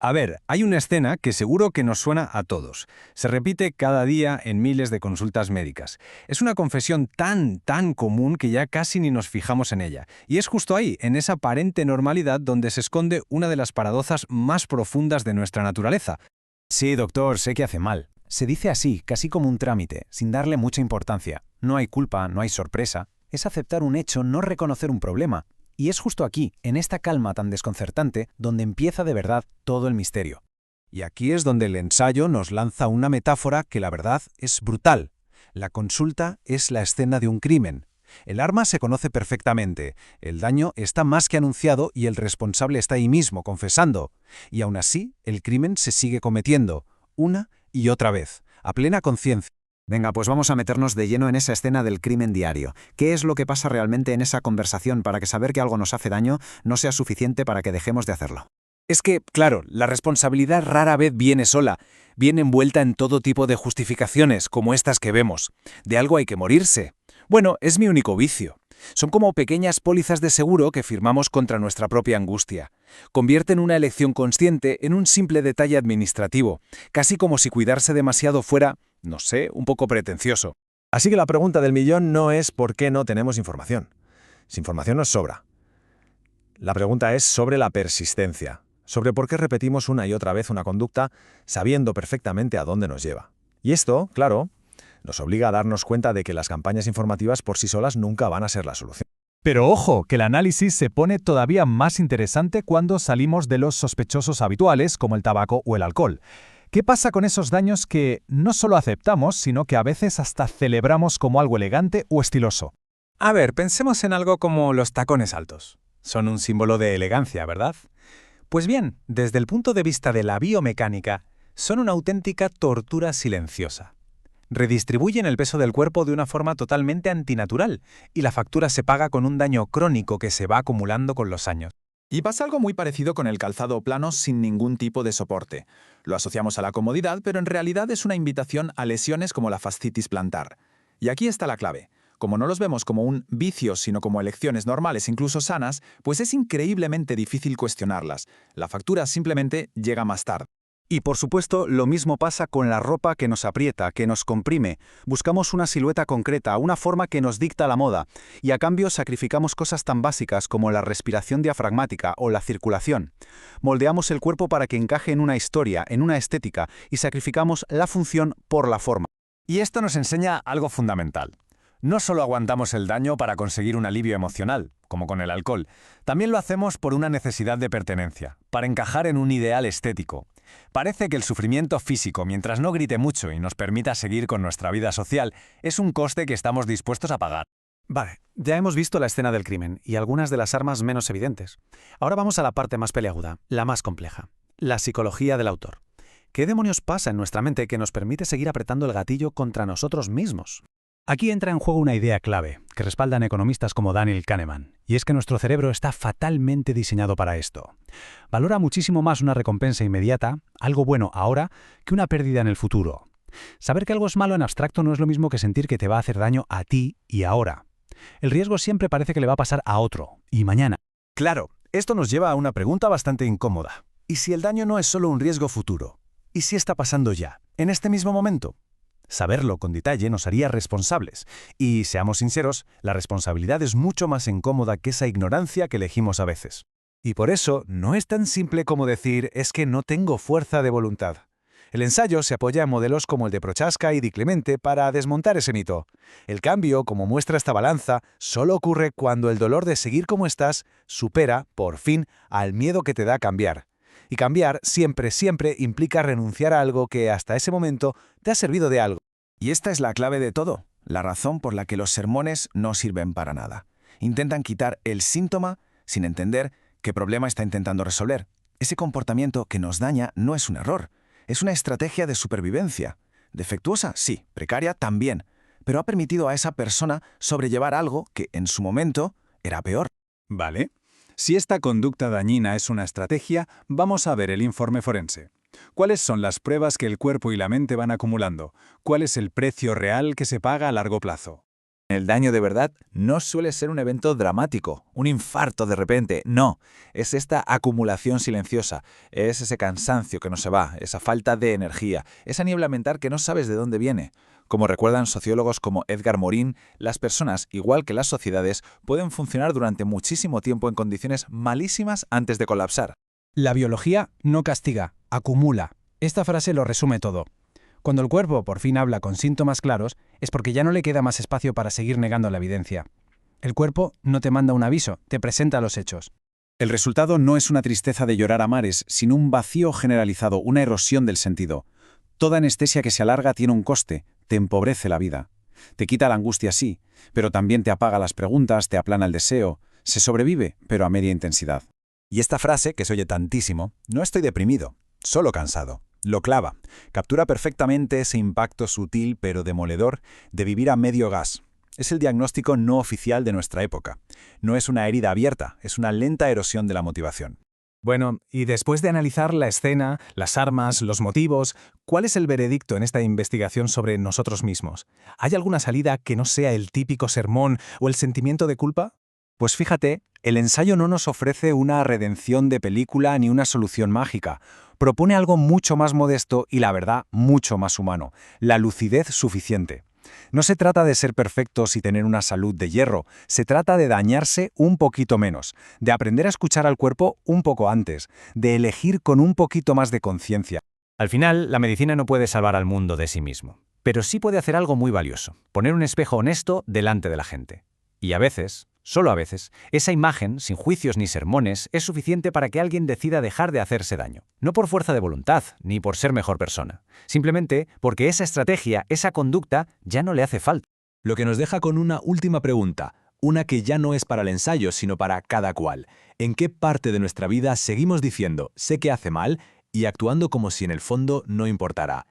A ver, hay una escena que seguro que nos suena a todos. Se repite cada día en miles de consultas médicas. Es una confesión tan común que ya casi ni nos fijamos en ella. Y es justo ahí, en esa aparente normalidad, donde se esconde una de las paradojas más profundas de nuestra naturaleza. Sí, doctor, sé que hace mal. Se dice así, casi como un trámite, sin darle mucha importancia. No hay culpa, no hay sorpresa. Es aceptar un hecho, no reconocer un problema. Y es justo aquí, en esta calma tan desconcertante, donde empieza de verdad todo el misterio. Y aquí es donde el ensayo nos lanza una metáfora que la verdad es brutal. La consulta es la escena de un crimen. El arma se conoce perfectamente, el daño está más que anunciado y el responsable está ahí mismo, confesando. Y aún así, el crimen se sigue cometiendo, una y otra vez, a plena conciencia. Venga, pues vamos a meternos de lleno en esa escena del crimen diario. ¿Qué es lo que pasa realmente en esa conversación para que saber que algo nos hace daño no sea suficiente para que dejemos de hacerlo? Es que, claro, la responsabilidad rara vez viene sola, viene envuelta en todo tipo de justificaciones, como estas que vemos. De algo hay que morirse. Bueno, es mi único vicio. Son como pequeñas pólizas de seguro que firmamos contra nuestra propia angustia. Convierten una elección consciente en un simple detalle administrativo, casi como si cuidarse demasiado fuera, no sé, un poco pretencioso. Así que la pregunta del millón no es por qué no tenemos información. Si información nos sobra. La pregunta es sobre la persistencia, sobre por qué repetimos una y otra vez una conducta sabiendo perfectamente a dónde nos lleva. Y esto, claro, nos obliga a darnos cuenta de que las campañas informativas por sí solas nunca van a ser la solución. Pero ojo, que el análisis se pone todavía más interesante cuando salimos de los sospechosos habituales como el tabaco o el alcohol. ¿Qué pasa con esos daños que no solo aceptamos, sino que a veces hasta celebramos como algo elegante o estiloso? A ver, pensemos en algo como los tacones altos. Son un símbolo de elegancia, ¿verdad? Pues bien, desde el punto de vista de la biomecánica, son una auténtica tortura silenciosa. Redistribuyen el peso del cuerpo de una forma totalmente antinatural y la factura se paga con un daño crónico que se va acumulando con los años. Y pasa algo muy parecido con el calzado plano sin ningún tipo de soporte. Lo asociamos a la comodidad, pero en realidad es una invitación a lesiones como la fascitis plantar. Y aquí está la clave. Como no los vemos como un vicio, sino como elecciones normales, incluso sanas, pues es increíblemente difícil cuestionarlas. La factura simplemente llega más tarde. Y por supuesto, lo mismo pasa con la ropa que nos aprieta, que nos comprime. Buscamos una silueta concreta, una forma que nos dicta la moda, y a cambio sacrificamos cosas tan básicas como la respiración diafragmática o la circulación. Moldeamos el cuerpo para que encaje en una historia, en una estética, y sacrificamos la función por la forma. Y esto nos enseña algo fundamental. No solo aguantamos el daño para conseguir un alivio emocional, como con el alcohol, también lo hacemos por una necesidad de pertenencia, para encajar en un ideal estético. Parece que el sufrimiento físico, mientras no grite mucho y nos permita seguir con nuestra vida social, es un coste que estamos dispuestos a pagar. Vale, ya hemos visto la escena del crimen y algunas de las armas menos evidentes. Ahora vamos a la parte más peliaguda, la más compleja, la psicología del autor. ¿Qué demonios pasa en nuestra mente que nos permite seguir apretando el gatillo contra nosotros mismos? Aquí entra en juego una idea clave, que respaldan economistas como Daniel Kahneman, y es que nuestro cerebro está fatalmente diseñado para esto. Valora muchísimo más una recompensa inmediata, algo bueno ahora, que una pérdida en el futuro. Saber que algo es malo en abstracto no es lo mismo que sentir que te va a hacer daño a ti y ahora. El riesgo siempre parece que le va a pasar a otro, y mañana. Claro, esto nos lleva a una pregunta bastante incómoda. ¿Y si el daño no es solo un riesgo futuro? ¿Y si está pasando ya, en este mismo momento? Saberlo con detalle nos haría responsables. Y, seamos sinceros, la responsabilidad es mucho más incómoda que esa ignorancia que elegimos a veces. Y por eso, no es tan simple como decir es que no tengo fuerza de voluntad. El ensayo se apoya en modelos como el de Prochaska y Di Clemente para desmontar ese mito. El cambio, como muestra esta balanza, solo ocurre cuando el dolor de seguir como estás supera, por fin, al miedo que te da cambiar. Y cambiar siempre implica renunciar a algo que hasta ese momento te ha servido de algo. Y esta es la clave de todo, la razón por la que los sermones no sirven para nada. Intentan quitar el síntoma sin entender qué problema está intentando resolver. Ese comportamiento que nos daña no es un error, es una estrategia de supervivencia. Defectuosa, sí, precaria también, pero ha permitido a esa persona sobrellevar algo que en su momento era peor. Vale. Si esta conducta dañina es una estrategia, vamos a ver el informe forense. ¿Cuáles son las pruebas que el cuerpo y la mente van acumulando? ¿Cuál es el precio real que se paga a largo plazo? El daño de verdad no suele ser un evento dramático, un infarto de repente, no. Es esta acumulación silenciosa, es ese cansancio que no se va, esa falta de energía, esa niebla mental que no sabes de dónde viene. Como recuerdan sociólogos como Edgar Morin, las personas, igual que las sociedades, pueden funcionar durante muchísimo tiempo en condiciones malísimas antes de colapsar. La biología no castiga, acumula. Esta frase lo resume todo. Cuando el cuerpo por fin habla con síntomas claros, es porque ya no le queda más espacio para seguir negando la evidencia. El cuerpo no te manda un aviso, te presenta los hechos. El resultado no es una tristeza de llorar a mares, sino un vacío generalizado, una erosión del sentido. Toda anestesia que se alarga tiene un coste, te empobrece la vida. Te quita la angustia, sí, pero también te apaga las preguntas, te aplana el deseo. Se sobrevive, pero a media intensidad. Y esta frase, que se oye tantísimo, no estoy deprimido, solo cansado, lo clava. Captura perfectamente ese impacto sutil pero demoledor de vivir a medio gas. Es el diagnóstico no oficial de nuestra época. No es una herida abierta, es una lenta erosión de la motivación. Bueno, y después de analizar la escena, las armas, los motivos, ¿cuál es el veredicto en esta investigación sobre nosotros mismos? ¿Hay alguna salida que no sea el típico sermón o el sentimiento de culpa? Pues fíjate, el ensayo no nos ofrece una redención de película ni una solución mágica. Propone algo mucho más modesto y, la verdad, mucho más humano: la lucidez suficiente. No se trata de ser perfectos y tener una salud de hierro, se trata de dañarse un poquito menos, de aprender a escuchar al cuerpo un poco antes, de elegir con un poquito más de conciencia. Al final, la medicina no puede salvar al mundo de sí mismo, pero sí puede hacer algo muy valioso: poner un espejo honesto delante de la gente. Y a veces, solo a veces, esa imagen, sin juicios ni sermones, es suficiente para que alguien decida dejar de hacerse daño. No por fuerza de voluntad, ni por ser mejor persona. Simplemente porque esa estrategia, esa conducta, ya no le hace falta. Lo que nos deja con una última pregunta, una que ya no es para el ensayo, sino para cada cual. ¿En qué parte de nuestra vida seguimos diciendo «sé que hace mal» y actuando como si en el fondo no importara?